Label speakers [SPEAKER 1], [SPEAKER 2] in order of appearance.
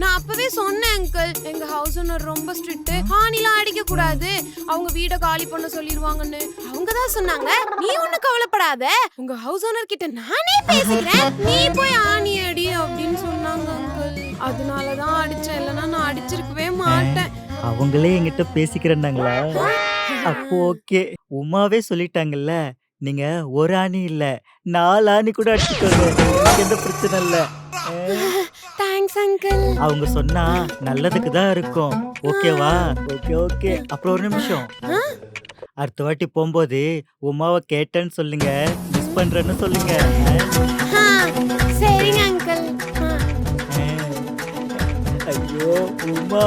[SPEAKER 1] நான் அப்பவே சொன்னேன் அங்கிள், எங்க ஹவுஸ் ஓனர் ரொம்ப ஸ்ட்ரிக்ட், ஹானிலாம் அடிக்க கூடாது, அவங்க வீட காலி பண்ண சொல்லிடுவாங்கன்னு. அவங்க தான் சொன்னாங்க, நீ ஒண்ணு கவலைப்படாத, உங்க ஹவுஸ் ஓனர் கிட்ட நானே பேசிக்கிறேன், நீ போய் ஆணி அடி அப்படின்னு சொன்னாங்க அங்கிள். அதனாலதான் அடிச்சேன், இல்லைன்னா நான் அடிச்சிருக்கவே மாட்டேன்.
[SPEAKER 2] அவங்களே என்கிட்ட பேசிக்கிறேன்னாங்களா? அப்போ ஓகே. உமாவே சொல்லிட்டாங்கல்ல, நீங்க ஒரு ஆணி இல்ல 4 ஆணி கூட அடிச்சுக்கோங்க. எனக்கு எந்த பிரச்சனை இல்ல.
[SPEAKER 1] Thanks uncle.
[SPEAKER 2] அவங்க சொன்னா நல்லதுக்கு தான் இருக்கும். ஓகேவா? ஓகே. அப்புறம் ஒரு நிமிஷம். அடுத்த வாட்டி போகும்போது உமாவை கேட்டேன்னு சொல்லுங்க. மிஸ் பண்றேன்னு சொல்லுங்க.
[SPEAKER 1] சரிங்க அங்கிள்.
[SPEAKER 2] ஐயோ உமா.